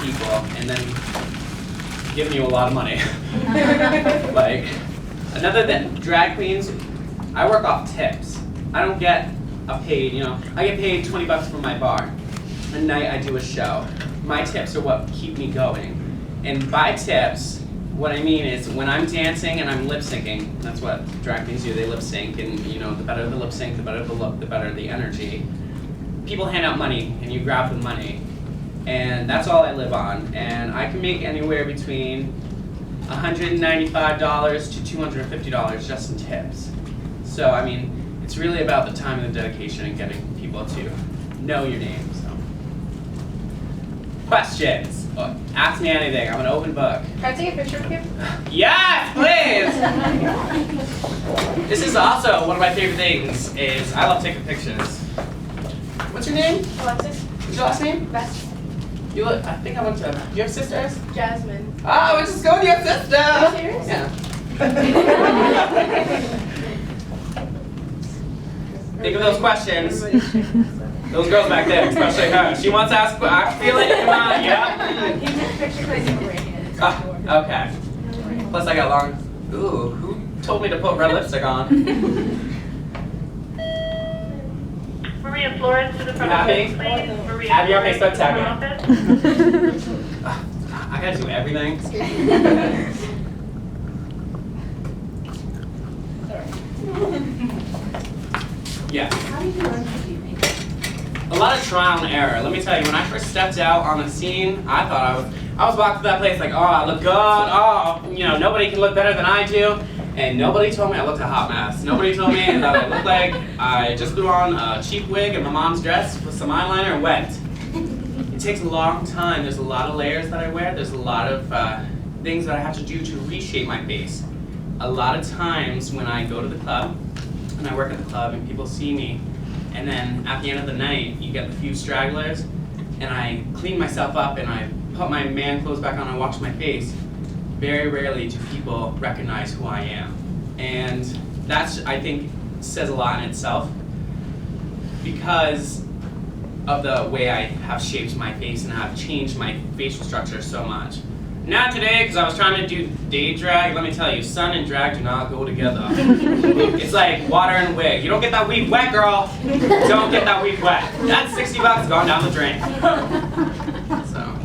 people and then giving you a lot of money. Like, another thing, drag queens, I work off tips. I don't get a paid, I get paid 20 bucks for my bar. At night I do a show. My tips are what keep me going. And by tips, what I mean is when I'm dancing and I'm lip syncing, that's what drag queens do, they lip sync, and the better the lip sync, the better the look, the better the energy. People hand out money and you grab the money. And that's all I live on. And I can make anywhere between $195 to $250 just in tips. So, I mean, it's really about the time and the dedication and getting people to know your name. So, questions? Ask me anything. I'm an open book. Can I take a picture of you? Yes, please! This is also one of my favorite things, is I love taking pictures. What's your name? Alexis. What's your last name? Best. You look, I think I went to, do you have sisters? Jasmine. Oh, I went to school with your sister! Are you serious? Yeah. Think of those questions. Those girls back there, especially her. She wants to ask, I feel it, come on, yeah? Can you take a picture because you're wearing it? Okay. Plus I got long, ooh, who told me to put red lipstick on? Maria Flores to the front Happy? office, please. Maria Have your Flores Facebook to the front office. I gotta do everything. Yeah. How do you learn to do makeup? A lot of trial and error. Let me tell you, when I first stepped out on the scene, I thought I was walking to that place like, oh, I look good, oh, nobody can look better than I do. And nobody told me I looked a hot mess. Nobody told me that I looked like I just threw on a cheap wig and my mom's dress with some eyeliner and went. It takes a long time. There's a lot of layers that I wear. There's a lot of things that I have to do to reshape my face. A lot of times when I go to the club, and I work at the club and people see me, and then at the end of the night, you get the few stragglers, and I clean myself up and I put my man clothes back on and wash my face. Very rarely do people recognize who I am. And that's, I think, says a lot in itself because of the way I have shaped my face and have changed my facial structure so much. Not today, because I was trying to do day drag. Let me tell you, sun and drag do not go together. It's like water and wig. You don't get that weave wet, girl. Don't get that weave wet. That's 60 bucks gone down the drain. So,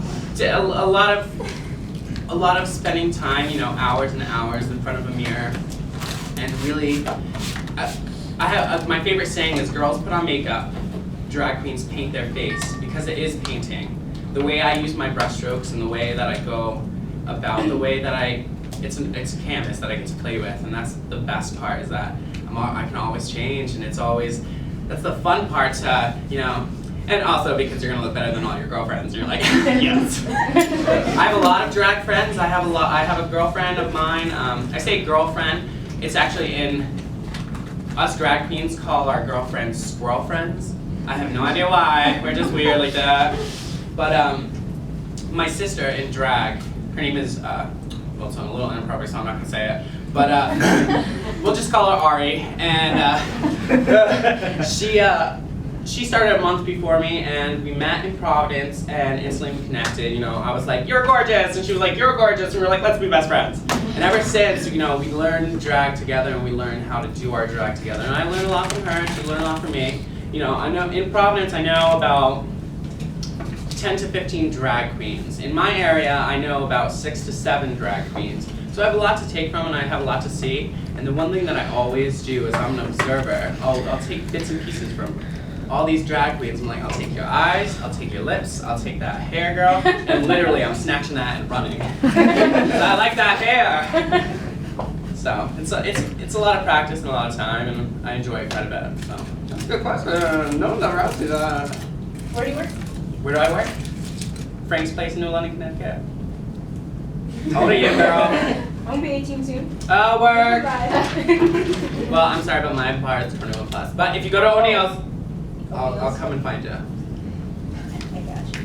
a lot of spending time, hours and hours in front of a mirror, and really, I have my favorite saying is, girls put on makeup, drag queens paint their face, because it is painting. The way I use my brush strokes and the way that I go about, the way that it's a canvas that I get to play with, and that's the best part, is that I can always change, and that's the fun part, and also because you're gonna look better than all your girlfriends, you're like, yes. I have a lot of drag friends. I have a girlfriend of mine. I say girlfriend. It's actually us drag queens call our girlfriends squirrel friends. I have no idea why. We're just weird like that. But my sister in drag, her name is, well, it's a little inappropriate, so I'm not gonna say it. But we'll just call her Ari, and she started a month before me, and we met in Providence, and instantly we connected. I was like, "You're gorgeous," and she was like, "You're gorgeous," and we were like, "Let's be best friends." And ever since, we learned drag together, and we learned how to do our drag together. And I learned a lot from her, and she learned a lot from me. I know in Providence, I know about 10 to 15 drag queens. In my area, I know about 6 to 7 drag queens. So I have a lot to take from, and I have a lot to see. And the one thing that I always do is I'm an observer. I'll take bits and pieces from all these drag queens. I'm like, I'll take your eyes, I'll take your lips, I'll take that hair, girl, and literally I'm snatching that and running. I like that hair. So it's a lot of practice and a lot of time, and I enjoy it quite a bit. So that's a good question. No one ever asked me that. Where do you work? Where do I work? Frank's Place in New London, Connecticut. How old are you, girl? I'm gonna be 18 soon. Oh, work. Bye. Well, I'm sorry, but my bar is 21 plus. But if you go to O'Neill's, I'll come and find you. I got you.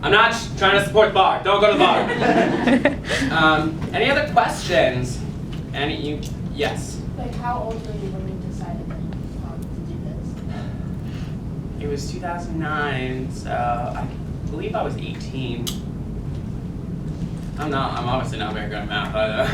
I'm not trying to support the bar. Don't go to the bar. Any other questions? Yes. Like, how old were you when you decided to do this? It was 2009, so I believe I was 18. I'm obviously not very good at math either.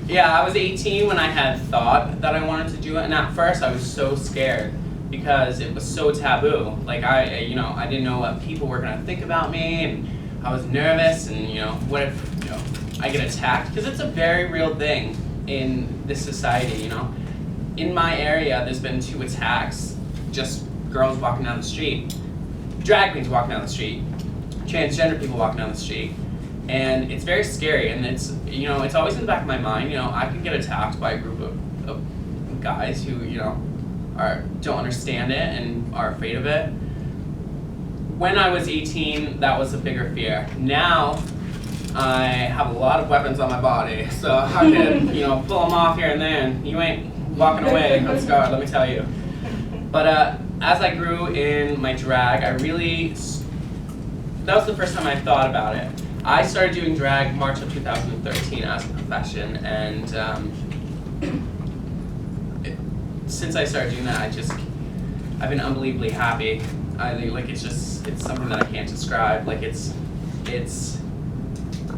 Yeah, I was 18 when I had thought that I wanted to do it, and at first I was so scared because it was so taboo. Like I didn't know what people were gonna think about me, and I was nervous, and what if I get attacked? Because it's a very real thing in this society. In my area, there's been 2 attacks, just girls walking down the street, drag queens walking down the street, transgender people walking down the street. And it's very scary, and it's always in the back of my mind. I could get attacked by a group of guys who don't understand it and are afraid of it. When I was 18, that was a bigger fear. Now, I have a lot of weapons on my body, so I can pull them off here and there. And you ain't walking away unscarred, let me tell you. But as I grew in my drag, that was the first time I thought about it. I started doing drag March of 2013 as a profession, and since I started doing that, I've been unbelievably happy. I think it's something that I can't describe. Like it's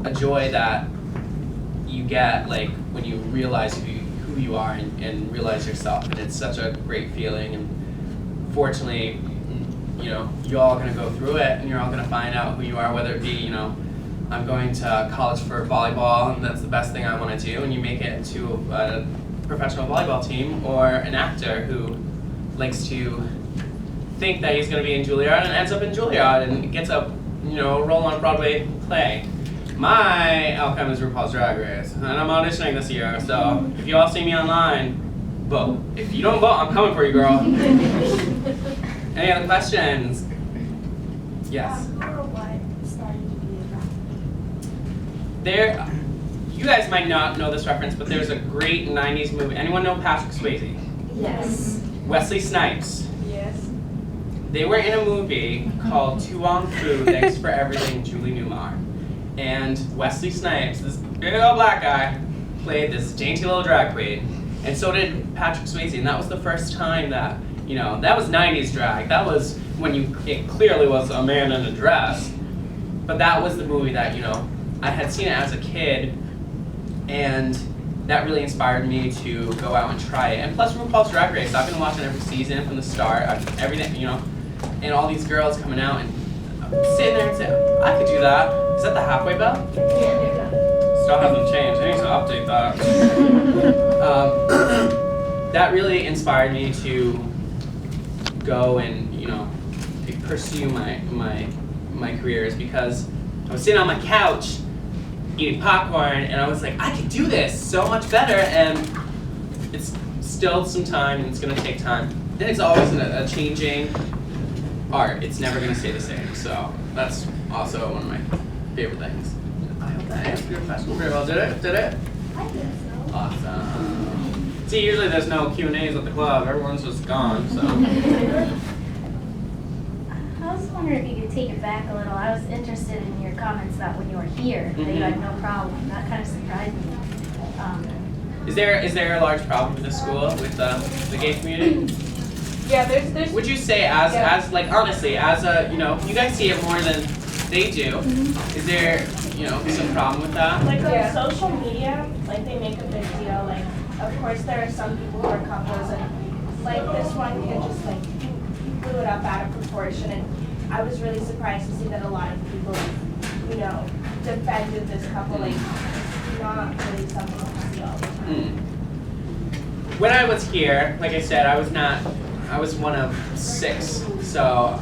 a joy that you get when you realize who you are and realize yourself, and it's such a great feeling. And fortunately, you're all gonna go through it, and you're all gonna find out who you are, whether it be I'm going to college for volleyball, and that's the best thing I want to do, and you make it into a professional volleyball team, or an actor who likes to think that he's going to be in Juilliard and ends up in Juilliard and gets a role on a Broadway play. My outcome is RuPaul's Drag Race, and I'm auditioning this year, so if you all see me online, vote. If you don't vote, I'm coming for you, girl. Any other questions? Yes? You guys might not know this reference, but there's a great 90s movie. Anyone know Patrick Swayze? Yes. Wesley Snipes. Yes. They were in a movie called Tu Wong Fu, Thanks for Everything, Julie Newmar. And Wesley Snipes, this big old black guy, played this dainty little drag queen. And so did Patrick Swayze, and that was the first time that, that was 90s drag. That was when it clearly was a man in a dress. But that was the movie that, I had seen it as a kid, and that really inspired me to go out and try it. And plus RuPaul's Drag Race, I've been watching every season from the start, everything, and all these girls coming out, and I'm sitting there and saying, I could do that. Is that the halfway bell? Yeah. Still hasn't changed, I need to update that. That really inspired me to go and, pursue my careers, because I was sitting on my couch eating popcorn, and I was like, I could do this so much better, and it's still some time, and it's gonna take time. And it's always a changing art. It's never gonna stay the same, so that's also one of my favorite things. I hope that answered your question very well. Did it? I guess so. Awesome. See, usually there's no Q&As at the club. Everyone's just gone, so. I was wondering if you could take it back a little. I was interested in your comments that when you were here, that you had no problem. That kind of surprised me. Is there a large problem with the school, with the gay community? Yeah, there's. Would you say as like honestly, as a, you guys see it more than they do. Is there, some problem with that? Like on Yeah. social media, like they make a big deal. Like, of course, there are some people who are couples, and like this one kid just like blew it up out of proportion. And I was really surprised to see that a lot of people, defended this couple. Like, it's not really something that you see all the time. When I was here, like I said, I was one of 6. So,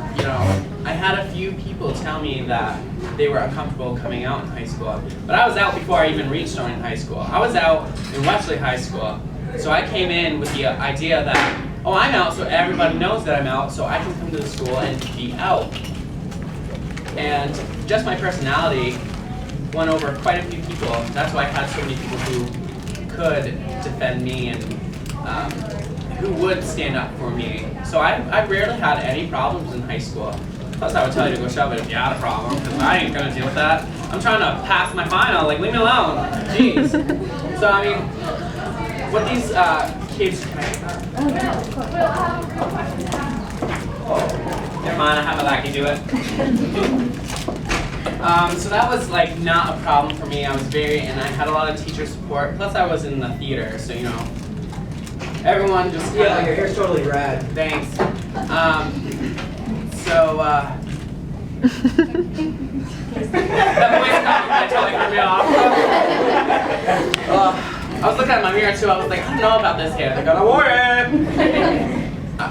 I had a few people tell me that they were uncomfortable coming out in high school. But I was out before I even reached Stonington High School. I was out in Wesley High School. So I came in with the idea that, oh, I'm out, so everybody knows that I'm out, so I can come to the school and be out. And just my personality won over quite a few people. That's why I had so many people who could defend me and who would stand up for me. So I rarely had any problems in high school. Plus I would tell you to go shove it if you had a problem, because I ain't gonna deal with that. I'm trying to pass my final, like leave me alone. Jeez. So I mean, what these kids, never mind, I have a lackey do it. So that was like not a problem for me. I was and I had a lot of teacher support. Plus I was in the theater, so you know, everyone just Yeah, your hair's totally rad. Thanks. That voice comment totally threw me off. I was looking at my mirror too. I was like, I don't know about this hair. They're gonna worry.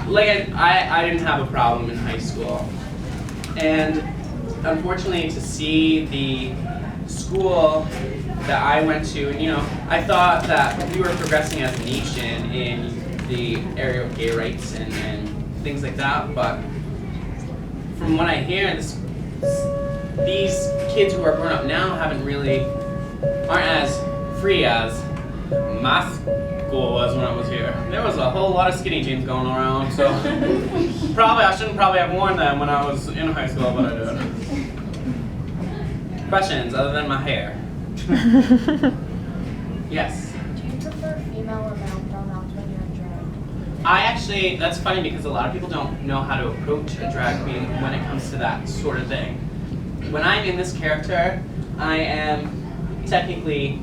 Like I didn't have a problem in high school, and unfortunately, to see the school that I went to, and you know, I thought that we were progressing as a nation in the area of gay rights and things like that, but from what I hear, these kids who are grown up now aren't as free as my school was when I was here. There was a whole lot of skinny jeans going around, so I shouldn't have worn them when I was in high school, but I did. Questions other than my hair? Yes. Do you prefer female or male pronouns when you're in drag? That's funny because a lot of people don't know how to approach a drag queen when it comes to that sort of thing. When I'm in this character, I am technically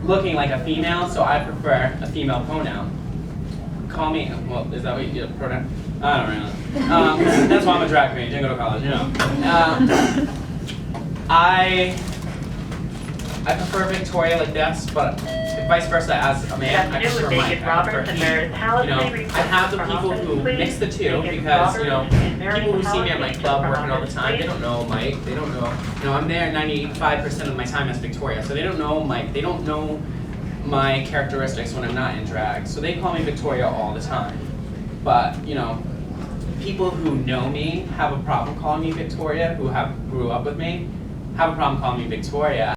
looking like a female, so I prefer a female pronoun. Call me, well, is that what you get, a pronoun? I don't really know. That's why I'm a drag queen, didn't go to college, you know. I prefer Victoria like this, but vice versa as a man, I prefer Mike. I prefer he. You know, I have the people who mix the two because, you know, people who see me at my club working all the time, they don't know Mike, they don't know, you know, I'm there 95% of my time as Victoria, so they don't know Mike, they don't know my characteristics when I'm not in drag, so they call me Victoria all the time. But, you know, people who know me have a problem calling me Victoria, who grew up with me, have a problem calling me Victoria.